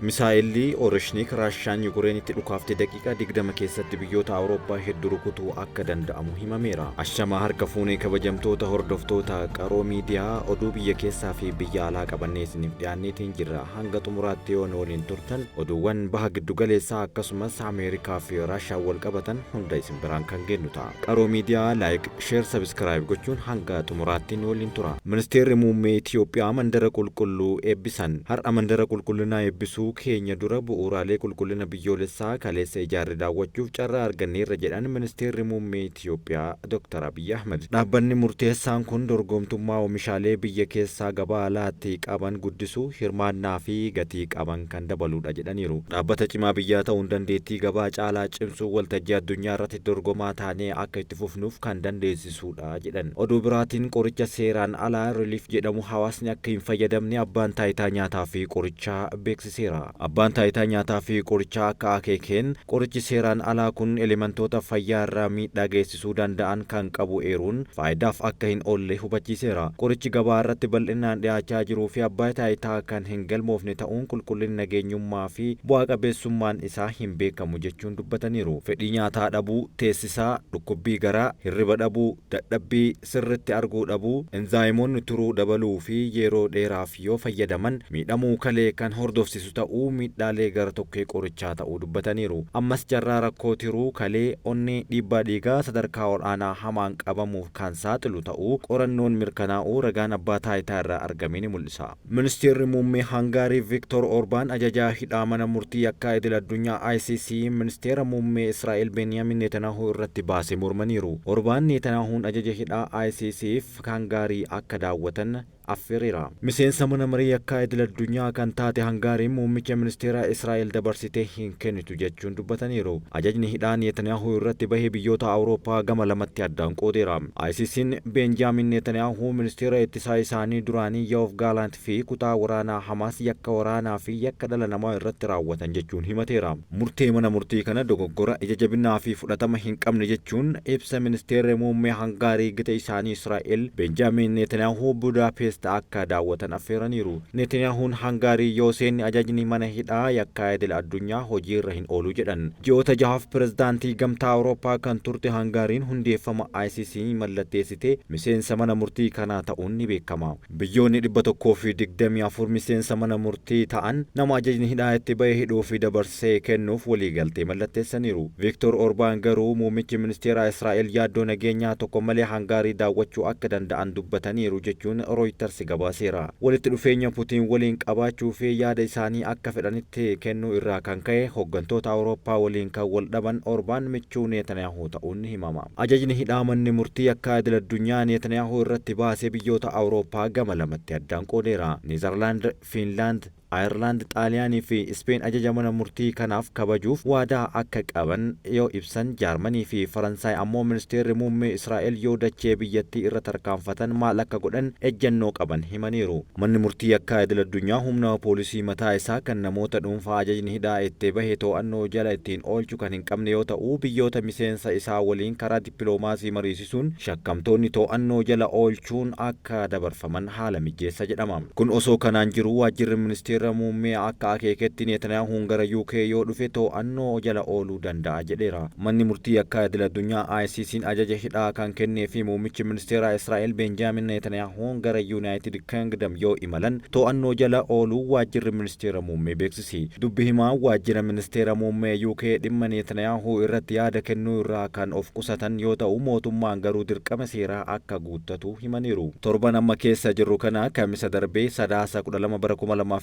Misaa'illi Oreshnik Raashaan Yukureenitti dhukaafte daqiiqaa 20 keessatti biyyoota Awurooppaa hedduu rukutuu akka danda'amu himameera. Ashamaa harka fuunee kabajamtoota hordoftoota qaroo miidiyaa oduu biyya keessaa fi biyya alaa qabannee isiniif dhiyaanneetiin jirra. Hanga xumuraatti yoo waliin turtan oduuwwan baha giddu galeessaa akkasumas Ameerikaa fi Raashaa wal qabatan hunda isin biraan kan geenyu ta'a. Qaroo miidiyaa laayik, sheer, sabiskiraayib gochuun hanga xumuraatti waliin tura. Ministeerri muummee Itiyoophiyaa mandara qulqulluu eebbisan. Har'a mandara qulqullinaa eebbisuu keenya dura bu'uuraalee qulqullina biyyoolessaa kaleessa ijaarre daawwachuuf carraa arganneerra jedhan ministeerri muummee Itiyoophiyaa Dr. Abiy Ahmed. Dhaabbanni murteessaan kun dorgomtummaa oomishaalee biyya keessaa gabaa alaatti qaban guddisuu, hirmaannaa fi gatii qaban kan dabaludha jedhaniiru. Dhaabbata cimaa biyyaa ta'uun dandeettii gabaa caalaa cimsuu waltajjii addunyaa irratti dorgomaa taanee akka itti fufnuuf kan dandeessisuudha jedhan. Oduu biraatiin qoricha seeraan alaa Relief jedhamu hawaasni akka hin fayyadamne abbaan taayitaa nyaataa fi qorichaa beeksiseera. Abbaan taayitaa nyaataa fi qorichaa akka akeekeen qorichi seeraan alaa kun elementoota fayyaa irraa miidhaa geessisuu danda'an kan qabu eeruun faayidaaf akka hin oolle hubachiiseera. Qorichi gabaa irratti bal'inaan dhiyaachaa jiruu fi abbaa taayitaa kan hin galmoofne ta'uun qulqullinni nageenyummaa fi bu'aa qabeessummaan isaa hin beekamu jechuun dubbataniiru. Fedhii nyaataa dhabuu, teessisaa, dhukkubbii garaa, hirriba dhabuu, dadhabbii sirritti arguu dhabuu, enzaayimoonni turuu dabaluu fi yeroo dheeraaf yoo fayyadaman miidhamuu kalee kan hordofsiisu ta'uu miidhaalee gara tokkee qorichaa ta'uu dubbataniiru. Ammas carraa rakkoo tiruu kalee onnee dhiibbaa dhiigaa sadarkaa olaanaa hamaan qabamuuf kan saaxilu ta'uu qorannoon mirkanaa'uu ragaan abbaa taayitaa irraa argame ni mul'isa. Ministeerri muummee Hangaarii Viktor Orbaan ajajaa hidhaa mana murtii akka idil addunyaa ICC ministeera muummee Israa'el Beniyaamin Netanyaahuu irratti baase mormaniiru. Orbaan Netanyaahuun ajaja hidhaa ICCf Hangaarii akka daawwatan affeereera. Miseensa mana marii akka idil addunyaa kan taate Hangaariin muummicha ministeera Israa'el dabarsitee hin kennitu jechuun dubbataniiru. Ajajni hidhaa Netanyaahuu irratti bahee biyyoota Awurooppaa gama lamatti addaan qoodeera. ICC'n Benjaamin Netanyaahuu ministeera ittisaa isaanii duraanii Yoav Gaalant fi kutaa waraanaa Hamaas yakka waraanaa fi yakka dhala namaa irratti raawwatan jechuun himateera. Murtee mana murtii kana dogoggora ija jabinaa fi fudhatama hin qabne jechuun ibsa ministeerri muummee Hangaarii gita isaanii Israa'el Benjaamin Netanyaahuu Budaapest akka daawwatan affeeraniiru. Netanyaahuun Hangaarii yoo seenni ajajni mana hidhaa yakka idil addunyaa hojiirra hin oolu jedhan. Ji'oota jahaaf pirezidaantii gamtaa Awurooppaa kan turte Hangaariin hundeeffama ICC mallatteessite miseensa mana murtii kanaa ta'uun ni beekama. Biyyoonni 124 miseensa mana murtii ta'an nama ajajni hidhaa itti bahee hidhuu fi dabarsee kennuuf waliigaltee mallatteessaniiru. Viktor Orbaan garuu muummichi ministeera Israa'el yaaddoo nageenyaa tokko malee Hangaarii daawwachuu akka danda'an dubbataniiru jechuun Reuters gabaaseera. Walitti dhufeenya Putiin waliin qabaachuu fi yaada isaanii akka fedhanitti kennuu irraa kan ka'e hooggantoota Awurooppaa waliin kan wal dhaban Orbaan michuu Netanyaahuu ta'uun ni himama. Ajajni hidhaa manni murtii akka idil addunyaa Netanyaahuu irratti baasee biyyoota Awurooppaa gama lamatti addaan qoodeera. Neezerlaand, Fiinlaand, Ayerlaand, Xaaliyaanii fi Ispeen ajaja mana murtii kanaaf kabajuuf waadaa akka qaban yoo ibsan, Jaarmanii fi Faransaay ammoo ministeerri muummee Israa'el yoo dachee biyyattii irra tarkaanfatan maal akka godhan ejjennoo qaban himaniiru. Manni murtii akka idil addunyaa humna poolisii mataa isaa kan namoota dhuunfaa ajajni hidhaa itti bahee to'annoo jala ittiin oolchu kan hin qabne yoo ta'u, biyyoota miseensa isaa waliin karaa dippiloomaasii mariisisuun shakkamtoonni to'annoo jala oolchuun akka dabarfaman haala mijeessa jedhama. Kun osoo kanaan jiru waajjirri ministeera muummee akka akeeketti Netanyaahuun gara UK yoo dhufe to'annoo jala ooluu danda'a jedheera. Manni murtii akka idil addunyaa ICC'n ajaja hidhaa kan kennee fi muummichi ministeera Israa'el Benjaamin Netanyaahuun gara United Kingdom yoo imalan to'annoo jala ooluu waajjirri ministeera muummee beeksisi. Dubbi himaa waajjira ministeera muummee UK dhimma Netanyahuu irratti yaada kennuu irraa kan of qusatan yoo ta'u, mootummaan garuu dirqama seeraa akka guuttatu himaniiru. Torban amma keessa jirru kana kamisa darbee sadaasa 12 bara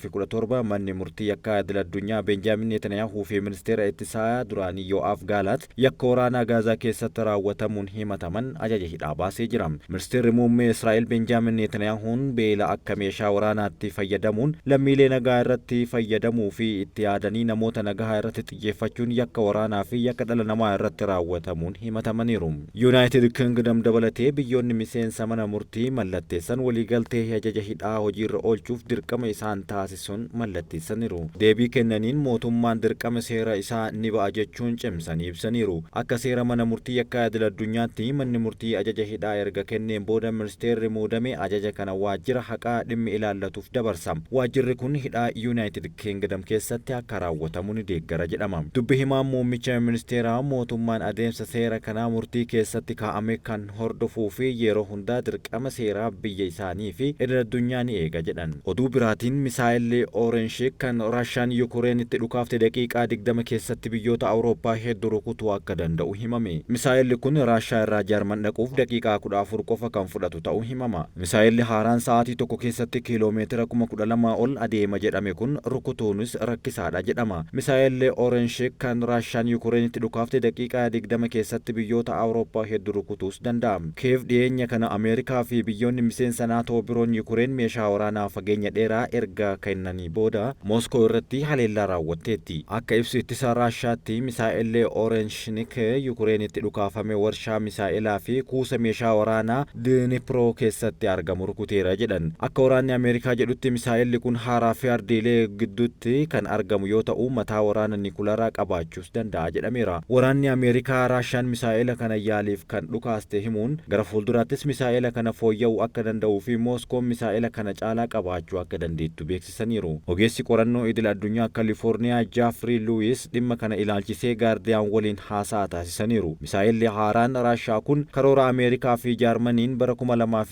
2017 manni murtii akka idil addunyaa Benjaamin Netanyahuu fi ministeera ittisaa duraanii Yoav Gaalant yakka waraanaa Gaazaa keessatti raawwatamuun himataman ajaja hidhaa baasee jira. Ministeerri muummee Israa'el Benjaamin Netanyahuun beela akka meeshaa waraanaatti fayyadamuun lammiilee nagaa irratti fayyadamuu fi itti yaadanii namoota nagaa irratti xiyyeeffachuun yakka waraanaa fi yakka dhala namaa irratti raawwatamuun himatamaniiru. United Kingdom dabalatee biyyoonni miseensa mana murtii mallatteessan waliigaltee ajaja hidhaa hojiirra oolchuuf dirqama isaan taasisuun jechuun mallatteessaniiru. Deebii kennaniin mootummaan dirqama seera isaa ni ba'a jechuun cimsanii ibsaniiru. Akka seera mana murtii yakkaa idil addunyaatti manni murtii ajaja hidhaa erga kenneen booda ministeerri muudame ajaja kana waajjira haqaa dhimmi ilaallatuuf dabarsa. Waajjirri kun hidhaa Yuunaayitid Kingdom keessatti akka raawwatamu ni deeggara jedhama. Dubbi himaan muummicha ministeeraa mootummaan adeemsa seera kanaa murtii keessatti kaa'ame kan hordofuu fi yeroo hundaa dirqama seeraa biyya isaanii fi idil addunyaa ni eega jedhan. Oduu biraatiin misaayilli Oorenshiik kan Raashaan Yukureenitti dhukaafte daqiiqaa 20 keessatti biyyoota Awurooppaa hedduu rukutuu akka danda'u himame. Misaayilli kun Raashaa irraa Jarman dhaquuf daqiiqaa 14 qofa kan fudhatu ta'uu himama. Misaayilli haaraan sa'aatii tokko keessatti kiiloomeetira 12,000 ol adeema jedhame kun rukutuunis rakkisaadha jedhama. Misaayilli Oorenshiik kan Raashaan Yukureenitti dhukaafte daqiiqaa 20 keessatti biyyoota Awurooppaa hedduu rukutuus danda'a. Kiyev dhiyeenya kana Ameerikaa fi biyyoonni miseensa naatoo biroon Yukureen meeshaa waraanaa fageenya dheeraa erga kennanii booda Moskoo irratti haleellaa raawwatteetti. Akka ibsu ittisa Raashaatti misaa'illi Oorenshiik Yukureenitti dhukaafame warshaa misaa'ilaa fi kuusa meeshaa waraanaa Dniipro keessatti argamu rukuteera jedhan. Akka waraanni Ameerikaa jedhutti misaa'illi kun haaraa fi ardiilee gidduutti kan argamu yoo ta'u mataa waraana nikulaaraa qabaachuus danda'a jedhameera. Waraanni Ameerikaa Raashaan misaa'ila kana yaaliif kan dhukaaste himuun gara fuulduraattis misaa'ila kana fooyya'uu akka danda'uu fi Mooskoon misaa'ila kana caalaa qabaachuu akka dandeettu beeksisaniiru. Ogeessi qorannoo idil addunyaa Kaalifoorniyaa Jaafrii Luwis dhimma kana ilaalchisee Gaardiyaan waliin haasaa taasisaniiru. Misaa'illi haaraan Raashaa kun karoora Ameerikaa fi Jaarmaniin bara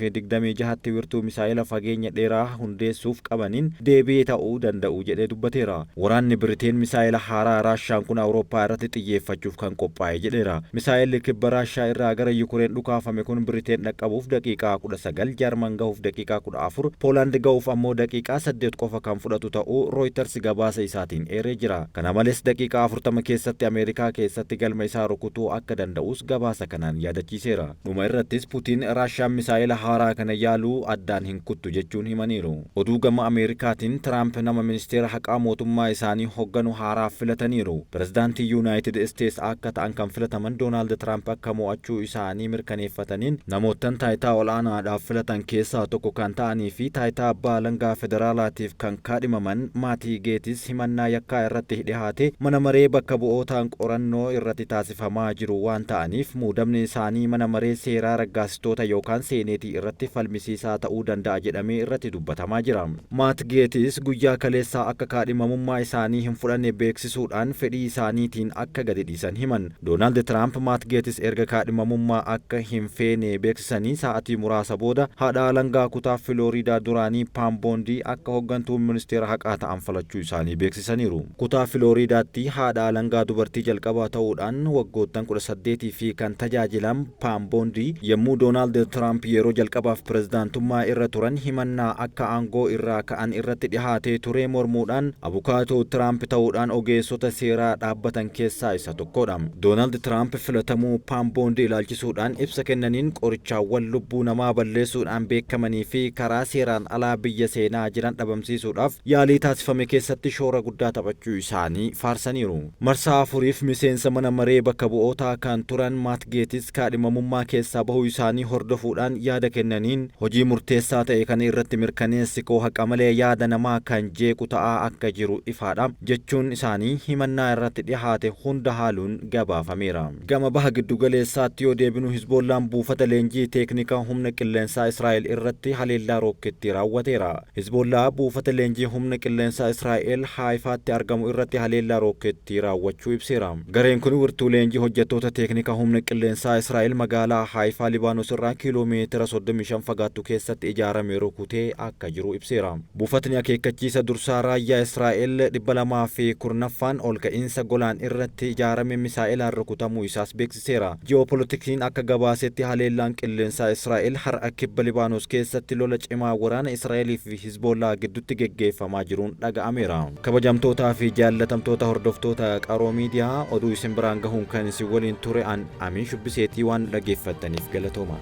2026tti wirtuu misaa'ila fageenya dheeraa hundeessuuf qabaniin deebii ta'uu danda'u jedhee dubbateera. Waraanni Biriteen misaa'ila haaraa Raashaan kun Awurooppaa irratti xiyyeeffachuuf kan qophaa'e jedheera. Misaa'illi kibba Raashaa irraa gara Yukureen dhukaafame kun Biriteen dhaqqabuuf daqiiqaa 19, Jaarman gahuuf daqiiqaa 14, Poolaand gahuuf ammoo daqiiqaa 8 qofa kan fudhatu ta'uu Rooyiters gabaasa isaatiin eeree jira. Kana malees daqiiqaa 40 keessatti Ameerikaa keessatti galma isaa rukutuu akka danda'us gabaasa kanaan yaadachiiseera. Dhuma irrattis Putiin Raashaan misaa'ila haaraa kana yaaluu addaan hin kuttu jechuun himaniiru. Oduu gama Ameerikaatiin Tiraamp nama ministeera haqaa mootummaa isaanii hogganu haaraaf filataniiru. Pirezidaantii Yuunaayitid Isteets akka ta'an kan filataman Doonaald Tiraamp akka mo'achuu isaanii mirkaneeffataniin namoottan taayitaa ol'aanaadhaaf filatan keessaa tokko kan ta'anii fi taayitaa abbaa alangaa federaalaatiif kan kaadhimaman Maatii Geetis himannaa yakkaa irratti dhihaate mana maree bakka bu'ootaan qorannoo irratti taasifamaa jiru waan ta'aniif muudamni isaanii mana maree seeraa raggaasitoota yookaan seeneetii irratti falmisiisaa ta'uu danda'a jedhamee irratti dubbatamaa jira. Maat Geetis guyyaa kaleessaa akka kaadhimamummaa isaanii hin fudhanne beeksisuudhaan fedhii isaaniitiin akka gadi dhiisan himan. Doonaald Tiraamp Maat Geetis erga kaadhimamummaa akka hin feene beeksisanii sa'aatii muraasa booda haadha alangaa kutaa Filooriidaa duraanii Paam Boondii akka hooggantuu ministeera haqaa ta'an filachuu isaanii beeksisaniiru. Kutaa Filooriidaatti haadha alangaa dubartii jalqabaa ta'uudhaan waggoottan 18 fi kan tajaajilan Paam Boondii yommuu Doonaald Tiraamp yeroo jalqabaaf pirezidaantummaa irra turan himannaa akka aangoo irraa ka'an irratti dhihaatee ture mormuudhaan abukaatoo Tiraamp ta'uudhaan ogeessota seeraa dhaabbatan keessaa isa tokkodha. Doonaald Tiraamp filatamuu Paam Boondii ilaalchisuudhaan ibsa kennaniin qorichaawwan lubbuu namaa balleessuudhaan beekamanii fi karaa seeraan alaa biyya seenaa jiran dhabamsiisuudhaaf yaalii taasifame keessatti shoora guddaa taphachuu isaanii faarsaniiru. Marsaa afuriif miseensa mana maree bakka bu'ootaa kan turan Maat Geetis kaadhimamummaa keessaa bahuu isaanii hordofuudhaan yaada kennaniin hojii murteessaa ta'e kana irratti mirkaneessi koo haqa malee yaada namaa kan jeequ ta'aa akka jiru ifaadha jechuun isaanii himannaa irratti dhihaate hunda haaluun gabaafameera. Gama baha giddugaleessaatti yoo deebinu Hizboollaan buufata leenjii teeknikaa humna qilleensaa Israa'el irratti haleellaa rookeettii raawwateera. Hizboollaa buufata leenjii humna qilleensaa Israa'el Haifaatti argamu irratti haleellaa rookeettii raawwachuu ibseera. Gareen kun wirtuu leenjii hojjettoota teeknikaa humna qilleensaa Israa'el magaalaa Haifaa Libaanos irraa kiiloomeetira 35 fagaattu keessatti ijaarame rukutee akka jiru ibseera. Buufatni akeekkachiisa dursaa raayyaa Israa'el 210ffaan ol ka'iinsa Golaan irratti ijaarame misaa'ilaan rukutamuu isaas beeksiseera. Ji'oopolitiksiin akka gabaasetti haleellaan qilleensaa Israa'el har'a kibba Libaanos keessatti lola cimaa waraana Israa'elii fi Hizboollaa gidduutti geggeeffamaa jiruun dhaga'ameera. Kabajamtootaa fi jaallatamtoota hordoftoota Qaroo Miidiyaa oduu isin biraan gahuun kan isin waliin ture an Amiin Shubbiseetii waan dhaggeeffattaniif galatooma.